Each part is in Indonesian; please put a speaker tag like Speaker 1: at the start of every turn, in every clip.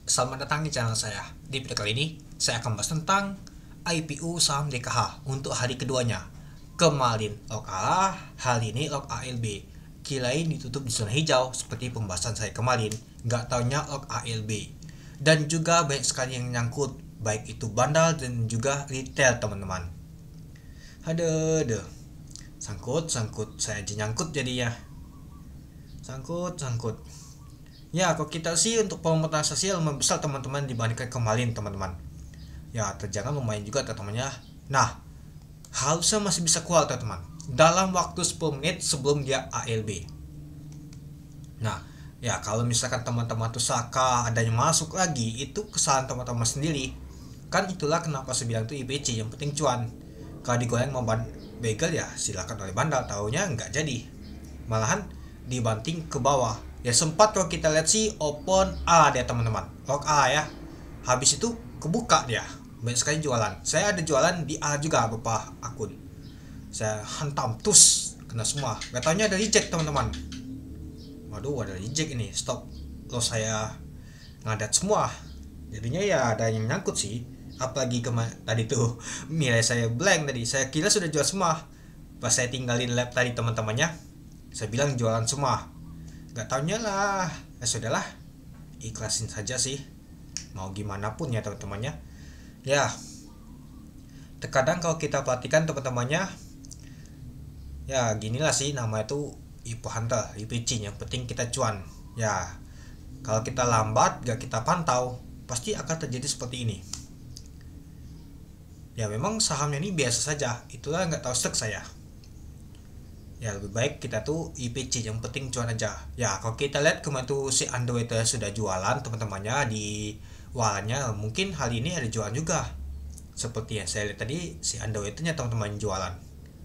Speaker 1: Selamat datang di channel saya. Di video kali ini, saya akan bahas tentang IPO saham DKH untuk hari keduanya. Kemarin log A, hari ini log ALB. Kirain ditutup di zona hijau seperti pembahasan saya kemarin, nggak taunya log ALB. Dan juga banyak sekali yang nyangkut, baik itu bandal dan juga retail teman-teman. Aduh, sangkut, saya aja nyangkut jadinya. Sangkut. Ya, kalau kita sih untuk pemetaan sosial lumayan besar teman-teman dibandingkan kemarin teman-teman. Ya, terjangan lumayan juga teman-temannya. Nah, harusnya masih bisa kuat teman-teman. Dalam waktu 10 menit sebelum dia ALB. Nah, ya kalau misalkan teman-teman tuh saka ada yang masuk lagi, itu kesalahan teman-teman sendiri. Kan itulah kenapa saya bilang tuh IPC yang penting cuan. Kalau digoreng mau bagel ya silakan oleh bandal, taunya nggak jadi. Malahan dibanting ke bawah. Ya sempat kalau kita lihat sih open A dia teman-teman, log A ya. Habis itu kebuka dia, banyak sekali jualan. Saya ada jualan di A juga beberapa akun. Saya hantam tus kena semua. Gak taunya ada reject teman-teman. Waduh, ada reject ini, stop loss saya ngadat semua. Jadinya ya ada yang nyangkut sih. Apalagi tadi tuh nilai saya blank tadi. Saya kira sudah jual semua. Pas saya tinggalin lab tadi teman-temannya, saya bilang jualan semua. Gak taunya lah, ya sudahlah, ikhlasin saja sih, mau gimana pun ya teman-temannya. Ya, terkadang kalau kita perhatikan teman-temannya, ya ginilah sih nama itu IPO hunter, IPC, yang penting kita cuan. Ya, kalau kita lambat gak kita pantau, pasti akan terjadi seperti ini. Ya memang sahamnya ini biasa saja, itulah nggak tahu stek saya. Ya lebih baik kita tuh IPC, yang penting cuan aja. Ya kalau kita lihat kemarin tuh si Android sudah jualan teman-temannya di walanya, mungkin hari ini ada jualan juga. Seperti yang saya lihat tadi si Android itu teman-teman jualan.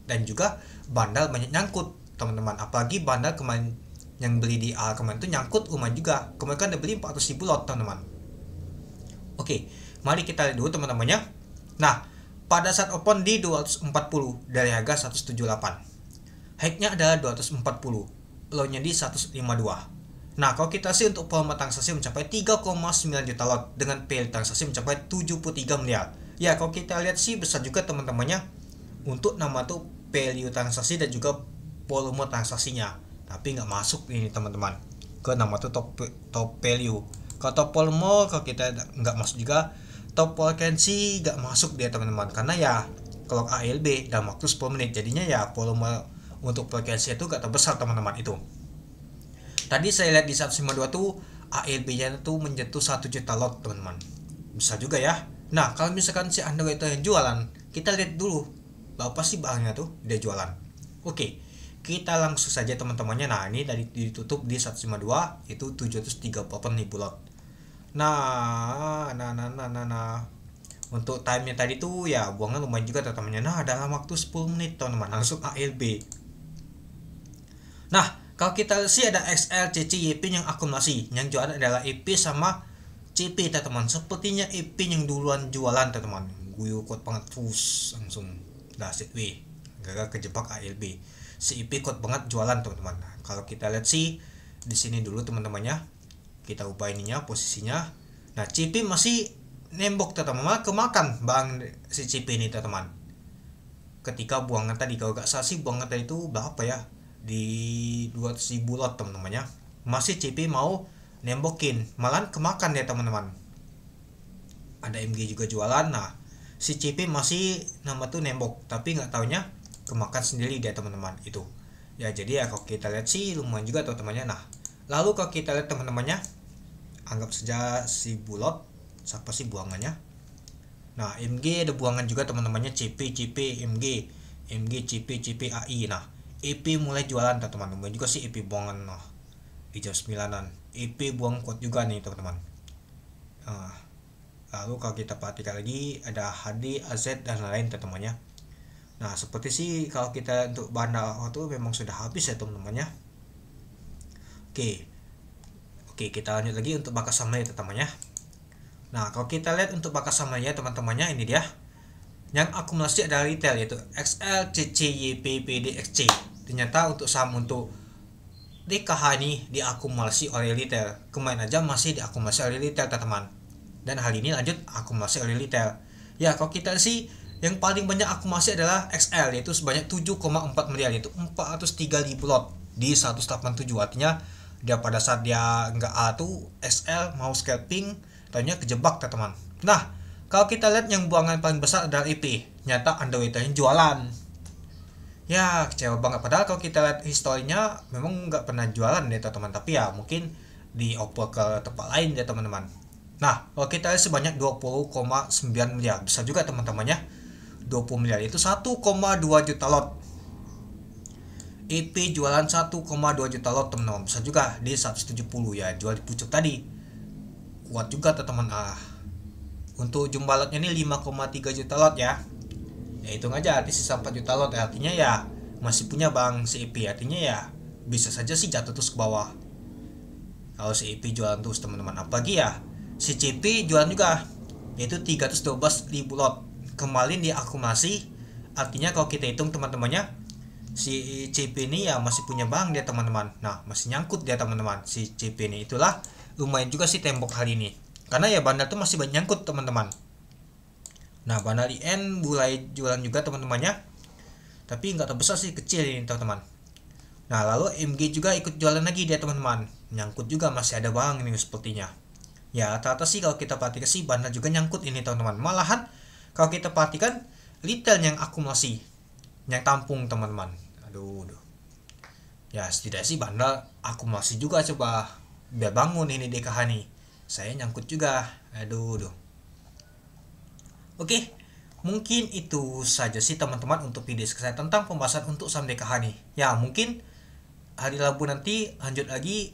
Speaker 1: Dan juga bandal banyak nyangkut teman-teman, apalagi bandal kemarin yang beli di A kemarin tuh nyangkut lumayan juga. Kemarin kan udah beli 400.000 lot teman-teman. Oke, mari kita lihat dulu teman-temannya. Nah, pada saat open di 240 dari harga 178, high-nya adalah 240, low-nya di 152. Nah, kalau kita sih untuk volume transaksi mencapai 3,9 juta lot dengan value transaksi mencapai 73 miliar. Ya, kalau kita lihat sih besar juga teman-temannya untuk nama tuh value transaksi dan juga volume transaksinya. Tapi nggak masuk ini teman-teman ke nama tuh top value. Kalau top volume kalau kita nggak masuk juga, top frequency nggak masuk dia teman-teman, karena ya kalau ALB dalam waktu 10 menit jadinya ya volume untuk frekuensi itu gak terbesar teman-teman itu. Tadi saya lihat di 152 tuh ALB-nya tuh menyentuh 1 juta lot teman-teman. Bisa juga ya. Nah, kalau misalkan si Android itu yang jualan, kita lihat dulu berapa sih barangnya tuh dia jualan. Oke, kita langsung saja teman-temannya. Nah, ini tadi ditutup di 152 itu 738.000 lot. Nah. Untuk time-nya tadi tuh ya buangan lumayan juga teman-temannya. Nah, dalam waktu 10 menit teman-teman langsung ALB. Nah, kalau kita sih ada XL, CC, YP yang akumulasi. Yang jualan adalah EP sama CP teman-teman. Sepertinya EP yang duluan jualan teman-teman. Guyu kuat banget, terus langsung dasit W. Gagal kejebak ALB. Si EP kuat banget jualan teman-teman. Nah, kalau kita lihat sih di sini dulu teman-temannya. Kita ubah ininya posisinya. Nah, CP masih nembok teman-teman, kemakan bang si CP ini teman-teman. Ketika buangan tadi, kalau gak salah sih buangan tadi itu berapa ya? Di 200.000 lot teman-temannya, masih CP mau nembokin, malah kemakan ya teman-teman. Ada MG juga jualan. Nah, si CP masih nama tuh nembok, tapi nggak taunya kemakan sendiri dia teman-teman itu. Ya jadi ya kalau kita lihat sih lumayan juga teman-temannya. Nah, lalu kalau kita lihat teman-temannya, anggap saja si bulot siapa sih buangannya. Nah, MG ada buangan juga teman-temannya, CP MG CP AI. Nah, EP mulai jualan teman-teman juga sih, EP buangan. Nah, di jam 9-an EP buang kuat juga nih teman-teman. Nah, lalu kalau kita perhatikan lagi ada HD, AZ dan lain teman-temannya. Nah, seperti sih kalau kita untuk bandal itu memang sudah habis ya teman-temannya. Oke, kita lanjut lagi untuk bakas sama ya teman-temannya. Nah, kalau kita lihat untuk bakas samanya teman-temannya, ini dia. Yang akumulasi adalah retail, yaitu XL, CC, YP, PD, XC. Ternyata untuk saham untuk DKH ini diakumulasi oleh retail. Kemarin aja masih diakumulasi oleh retail teman-teman. Dan hari ini lanjut akumulasi oleh retail. Ya kalau kita sih yang paling banyak akumulasi adalah XL, yaitu sebanyak 7,4 miliar, yaitu 403.000 lot di 187. Artinya dia pada saat dia nggak A tuh XL mau scalping, ternyata kejebak teman-teman. Nah kalau kita lihat yang buangan paling besar adalah EP, nyata underweight-nya jualan. Ya kecewa banget, padahal kalau kita lihat historinya memang nggak pernah jualan deh teman-teman, tapi ya mungkin dioper ke tempat lain ya teman-teman. Nah kalau kita lihat sebanyak 20,9 miliar, besar juga teman-temannya. 20 miliar itu 1,2 juta lot. EP jualan 1,2 juta lot teman-teman, besar juga di 170 ya, jual di pucuk tadi kuat juga teman-teman. Untuk jumlah lotnya ini 5,3 juta lot ya hitung aja, arti sisa 4 juta lot, artinya ya masih punya bang si EP, artinya ya bisa saja sih jatuh terus ke bawah kalau si EP jualan terus teman-teman. Apalagi ya si CP jualan juga, yaitu 312.000 lot kemarin diakumulasi. Artinya kalau kita hitung teman-temannya, si CP ini ya masih punya bank dia teman-teman. Nah masih nyangkut dia teman-teman si CP ini. Itulah lumayan juga sih tembok hari ini, karena ya bandar tuh masih banyak nyangkut teman-teman. Nah bandar IN mulai jualan juga teman-temannya, tapi nggak terbesar sih, kecil ini teman-teman. Nah lalu MG juga ikut jualan lagi dia teman-teman, nyangkut juga, masih ada bang ini sepertinya. Ya rata-rata sih kalau kita perhatikan sih bandar juga nyangkut ini teman-teman. Malahan kalau kita perhatikan retail yang akumulasi, yang tampung teman-teman. Aduh. Ya setidaknya sih bandar akumulasi juga, coba biar bangun ini DKH nih. Saya nyangkut juga. Aduh. Oke, mungkin itu saja sih teman-teman untuk video saya tentang pembahasan untuk saham DKH nih. Ya mungkin hari Rabu nanti lanjut lagi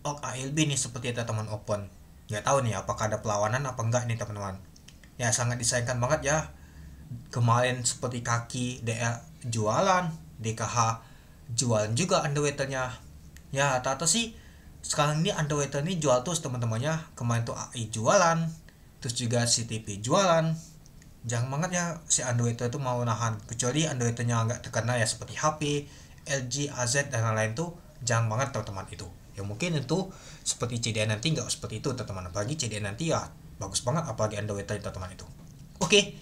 Speaker 1: ALB nih seperti itu teman open. Nggak tahu nih apakah ada perlawanan apa enggak nih teman-teman. Ya sangat disayangkan banget ya. Kemarin seperti kaki DA jualan, DKH jualan juga underweight-nya. Ya rata-rata sih sekarang ini underweight ini jual terus teman-temannya. Kemarin tuh AI jualan, terus juga CTP jualan. Jarang banget ya si underweight itu mau nahan, kecuali underweight-nya nggak terkena ya seperti HP, LG, AZ dan lain-lain tuh jarang banget teman-teman itu. Ya mungkin itu seperti CDN nanti nggak seperti itu teman-teman. Apalagi CDN nanti ya bagus banget, apalagi underweight teman-teman itu. Oke,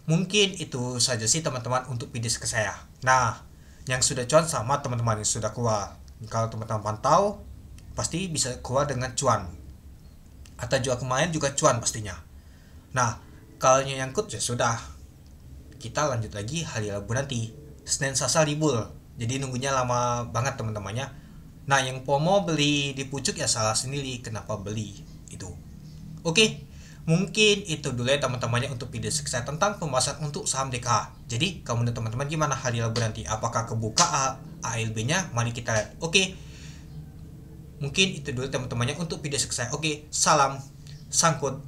Speaker 1: mungkin itu saja sih teman-teman untuk video ke saya. Nah yang sudah cuan sama teman-teman yang sudah keluar, kalau teman-teman pantau pasti bisa keluar dengan cuan, atau jual kemarin juga cuan pastinya. Nah kalau nyangkut ya sudah, kita lanjut lagi hari Rabu nanti. Senin Selasa libur, jadi nunggunya lama banget teman-temannya. Nah yang FOMO beli di pucuk ya salah sendiri kenapa beli itu. Oke, mungkin itu dulu ya teman-temannya untuk video saya tentang pembahasan untuk saham DKH. Jadi kamu dan teman-teman gimana hari Rabu nanti, apakah kebuka ALB nya? Mari kita lihat. Oke, mungkin itu dulu teman-temannya untuk video saya. Oke, salam sangkut.